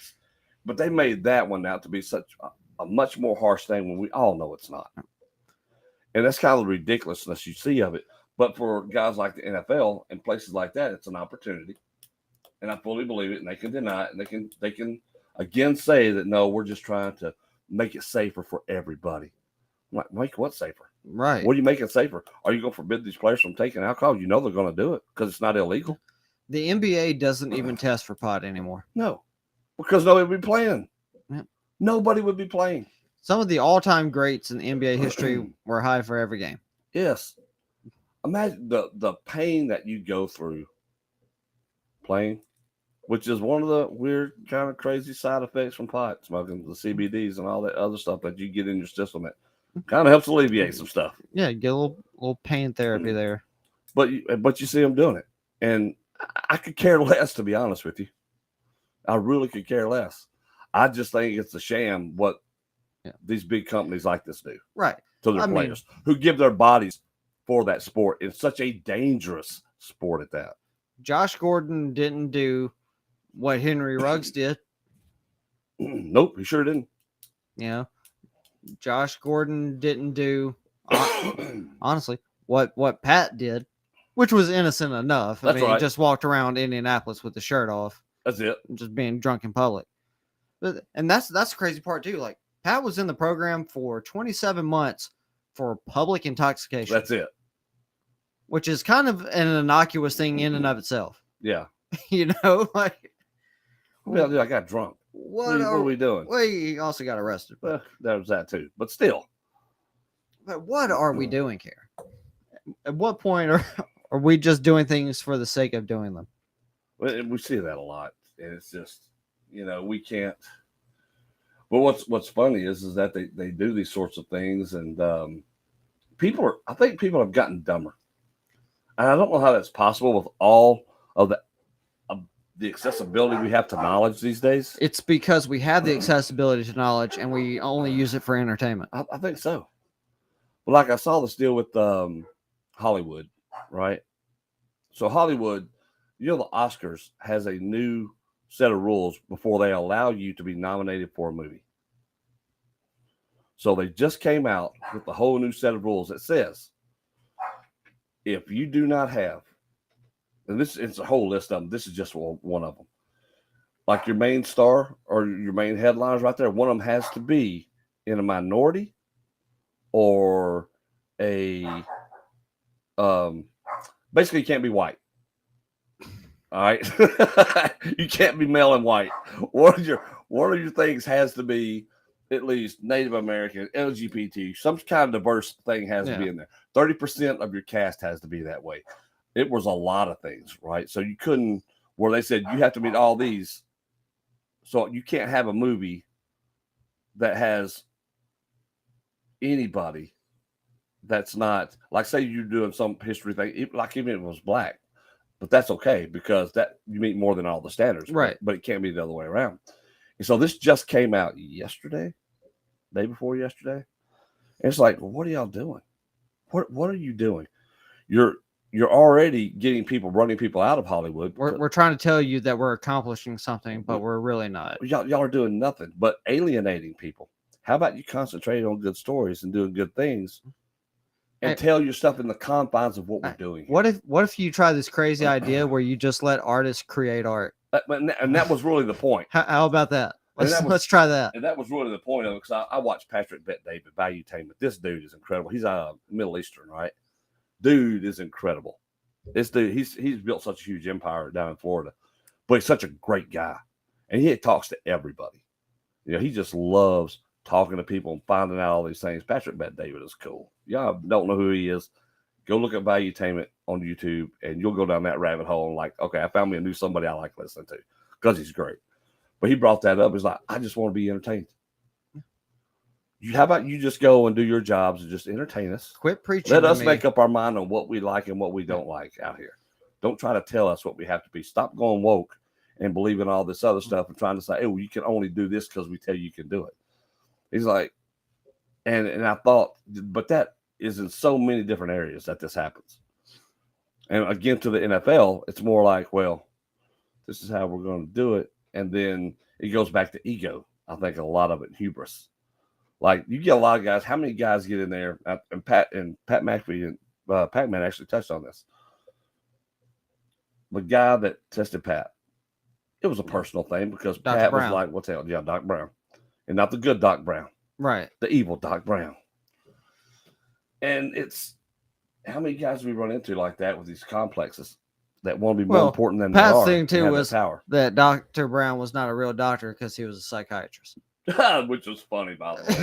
But they made that one out to be such a much more harsh thing when we all know it's not. And that's kind of the ridiculousness you see of it. But for guys like the NFL and places like that, it's an opportunity. And I fully believe it. And they can deny it. And they can again say that, no, we're just trying to make it safer for everybody. Like, make what safer? Right. What are you making safer? Are you going to forbid these players from taking alcohol? They're going to do it because it's not illegal. The NBA doesn't even test for pot anymore. No, because nobody would be playing. Yep. Nobody would be playing. Some of the all-time greats in NBA history were high for every game. Yes. Imagine the pain that you go through playing, which is one of the weird kind of crazy side effects from pot smoking, the CBDs and all that other stuff that you get in your system that kind of helps alleviate some stuff. Yeah, you get a little pain therapy there. But you see them doing it. And I could care less, to be honest with you. I really could care less. I just think it's a sham what these big companies like this do. Right. To their players who give their bodies for that sport. It's such a dangerous sport at that. Josh Gordon didn't do what Henry Ruggs did. Nope, he sure didn't. Josh Gordon didn't do, honestly, what Pat did, which was innocent enough. That's right. He just walked around Indianapolis with the shirt off. That's it. Just being drunk in public. And that's the crazy part, too. Like, Pat was in the program for 27 months for public intoxication. That's it. Which is kind of an innocuous thing in and of itself. Yeah. Like. Well, I got drunk. What are we doing? Well, he also got arrested. But, Well, there was that too. But still. but what are we doing here? At what point are we just doing things for the sake of doing them? We see that a lot. And it's just, we can't. But what's funny is that they do these sorts of things, and I think people have gotten dumber. And I don't know how that's possible with all of the accessibility we have to knowledge these days. It's because we have the accessibility to knowledge and we only use it for entertainment. I think so. But like I saw this deal with Hollywood, right? So Hollywood, the Oscars has a new set of rules before they allow you to be nominated for a movie. So they just came out with a whole new set of rules that says if you do not have, and it's a whole list of them, this is just one of them. Like your main star or your main headliners right there, one of them has to be in a minority or a basically you can't be white. All right. You can't be male and white. One of your things has to be at least Native American, LGBT, some kind of diverse thing has to be in there. 30% of your cast has to be that way. It was a lot of things, right? So you couldn't, where they said you have to meet all these. So you can't have a movie that has anybody that's not, like say you're doing some history thing, like even if it was black, but that's okay because that you meet more than all the standards, right? But it can't be the other way around. And so this just came out yesterday, day before yesterday. And it's like, what are y'all doing? What are you doing? You're already running people out of Hollywood. We're trying to tell you that we're accomplishing something, but we're really not. Y'all are doing nothing but alienating people. How about you concentrate on good stories and doing good things and tell your stuff in the confines of what we're doing here. What if you try this crazy idea where you just let artists create art? And that was really the point. How about that? Let's try that. And that was really the point of it, because I watched Patrick Bet David, Valuetainment. This dude is incredible. He's Middle Eastern, right? Dude is incredible. This dude, he's built such a huge empire down in Florida, but he's such a great guy, and he talks to everybody. He just loves talking to people and finding out all these things. Patrick Bet David is cool. Y'all don't know who he is, go look at Valuetainment on YouTube, and you'll go down that rabbit hole and like, okay, I found me a new somebody I like listening to because he's great. But he brought that up. He's like, I just want to be entertained. How about you just go and do your jobs and just entertain us? Quit preaching. Let us make up our mind on what we like and what we don't like out here. Don't try to tell us what we have to be. Stop going woke and believing all this other stuff and trying to say, oh, you can only do this because we tell you can do it. He's like, and I thought, but that is in so many different areas that this happens. And again, to the NFL, it's more like, well, this is how we're going to do it. And then it goes back to ego. I think a lot of it, hubris. Like you get a lot of guys. How many guys get in there? And Pat McAfee and Pac-Man actually touched on this. The guy that tested Pat, it was a personal thing because Dr. Pat Brown. was like, "What's hell?" Yeah, Doc Brown, and not the good Doc Brown, right? The evil Doc Brown. And it's how many guys we run into like that with these complexes that want to be more important than Pat's they are. thing too was power. That Dr. Brown was not a real doctor because he was a psychiatrist. Which was funny, by the way.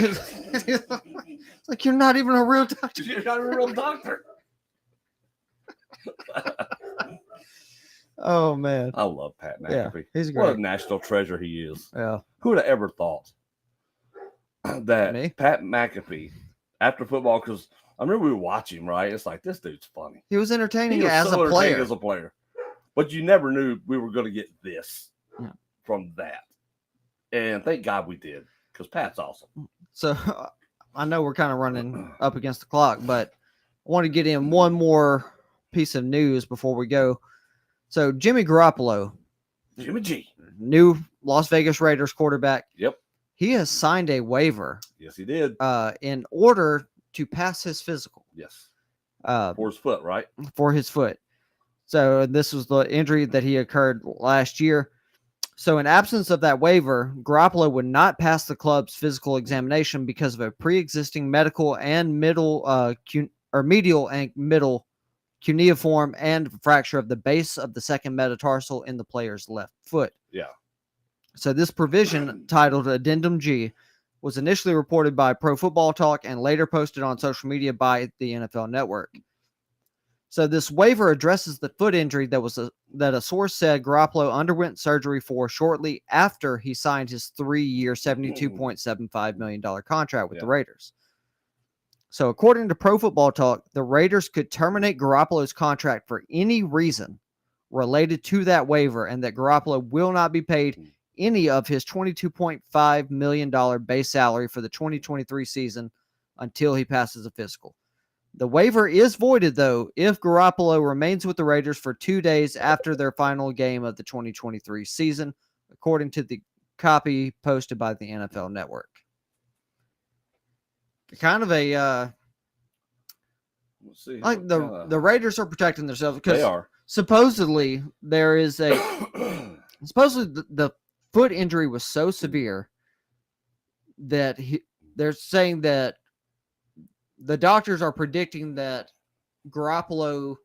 It's like, you're not even a real doctor. You're not a real doctor. Oh, man. I love Pat McAfee. Yeah, he's great. What a national treasure he is. Yeah. Who would have ever thought that Pat McAfee, after football, because I remember we were watching, right? It's like, this dude's funny. He was entertaining He was as so a player. As a player. But you never knew we were going to get this from that. And thank God we did, because Pat's awesome. So I know we're kind of running up against the clock, but I want to get in one more piece of news before we go. So Jimmy Garoppolo, Jimmy G, new Las Vegas Raiders quarterback. Yep. He has signed a waiver. Yes, he did. In order to pass his physical. Yes. For his foot, right? For his foot. So this was the injury that he occurred last year. So in absence of that waiver, Garoppolo would not pass the club's physical examination because of a pre-existing medial and middle cuneiform and fracture of the base of the second metatarsal in the player's left foot. Yeah. So this provision, titled Addendum G, was initially reported by Pro Football Talk and later posted on social media by the NFL Network. So this waiver addresses the foot injury that a source said Garoppolo underwent surgery for shortly after he signed his 3-year, $72.75 million contract with the Raiders. So according to Pro Football Talk, the Raiders could terminate Garoppolo's contract for any reason related to that waiver, and that Garoppolo will not be paid any of his $22.5 million base salary for the 2023 season until he passes a physical. The waiver is voided, though, if Garoppolo remains with the Raiders for 2 days after their final game of the 2023 season, according to the copy posted by the NFL Network. Kind of a Let's see. like the Raiders are protecting themselves because They are. supposedly there is a supposedly the foot injury was so severe that they're saying that the doctors are predicting that Garoppolo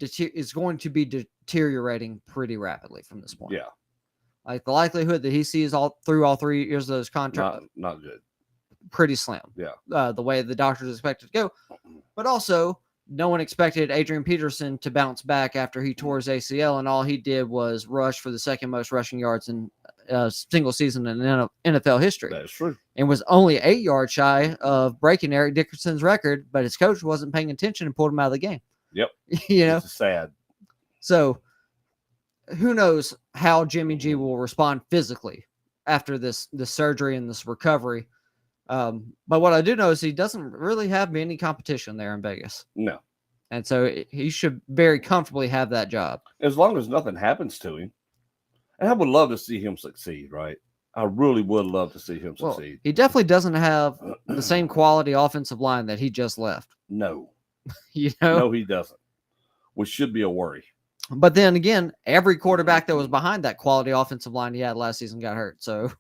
is going to be deteriorating pretty rapidly from this point. Yeah. Like the likelihood that he sees all 3 years of his contract, Not good. pretty slim. Yeah. The way the doctors expected to go. But also, no one expected Adrian Peterson to bounce back after he tore his ACL, and all he did was rush for the second most rushing yards in a single season in NFL history. That is true. And was only 8 yards shy of breaking Eric Dickerson's record, but his coach wasn't paying attention and pulled him out of the game. Yep. You know? It's sad. So, who knows how Jimmy G will respond physically after this surgery and this recovery. But what I do know is he doesn't really have any competition there in Vegas. No. And so he should very comfortably have that job. As long as nothing happens to him. And I would love to see him succeed, right? I really would love to see him succeed. He definitely doesn't have the same quality offensive line that he just left. No. You know? No, he doesn't. Which should be a worry. But then again, every quarterback that was behind that quality offensive line he had last season got hurt. So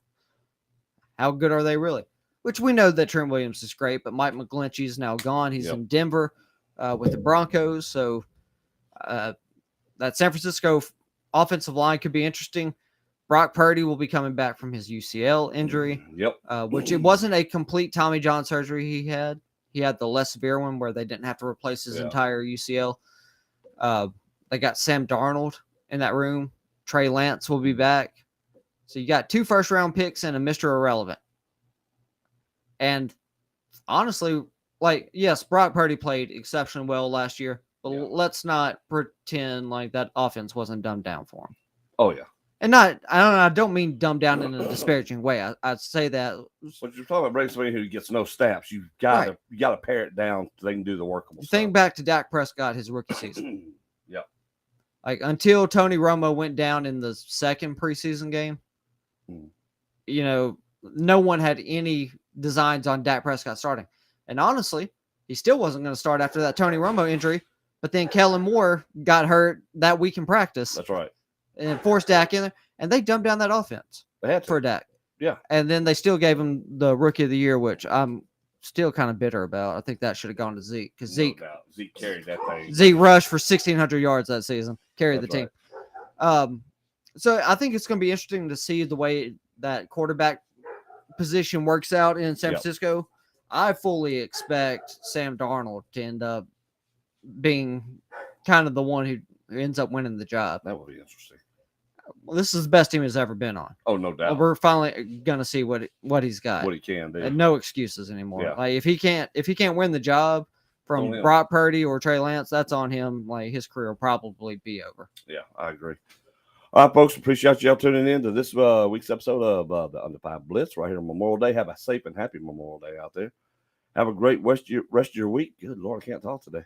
how good are they really? Which we know that Trent Williams is great, but Mike McGlinchey is now gone. He's in Denver with the Broncos. So that San Francisco offensive line could be interesting. Brock Purdy will be coming back from his UCL injury. Yep. Which it wasn't a complete Tommy John surgery he had. He had the less severe one where they didn't have to replace his entire UCL. They got Sam Darnold in that room. Trey Lance will be back. So you got 2 first-round picks and a Mr. Irrelevant. And honestly, yes, Brock Purdy played exceptionally well last year, but let's not pretend like that offense wasn't dumbed down for him. Oh, yeah. And I don't mean dumbed down in a disparaging way. I'd say that. But you're talking about bringing somebody who gets no snaps. You got to pare it down so they can do the workable stuff. Think back to Dak Prescott his rookie season. Yep. Like until Tony Romo went down in the second preseason game, you know, no one had any designs on Dak Prescott starting. And honestly, he still wasn't going to start after that Tony Romo injury. But then Kellen Moore got hurt that week in practice. That's right. And forced Dak in there. And they dumbed down that offense for Dak. Yeah. And then they still gave him the Rookie of the Year, which I'm still kind of bitter about. I think that should have gone to Zeke. Because Zeke carried that thing. Zeke rushed for 1,600 yards that season. Carried the team. Right. So I think it's going to be interesting to see the way that quarterback position works out in San Francisco. I fully expect Sam Darnold to end up being kind of the one who ends up winning the job. That would be interesting. Well, this is the best team he's ever been on. Oh, no doubt. We're finally gonna see what he's got. What he can do. And no excuses anymore. Yeah. Like if he can't win the job from Brock Purdy or Trey Lance, that's on him. Like his career will probably be over. Yeah, I agree. All right, folks, appreciate y'all tuning in to this week's episode of the Undefined Blitz right here on Memorial Day. Have a safe and happy Memorial Day out there. Have a great rest of your week. Good Lord, I can't talk today.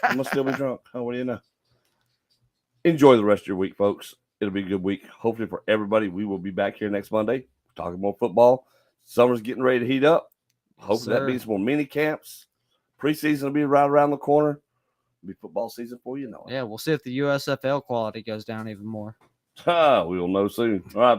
I must still be drunk. Oh, what do you know? Enjoy the rest of your week, folks. It'll be a good week. Hopefully for everybody, we will be back here next Monday talking more football. Summer's getting ready to heat up. Hopefully that means more mini camps. Preseason will be right around the corner. It'll be football season for you know it. Yeah, we'll see if the USFL quality goes down even more. We will know soon. All right.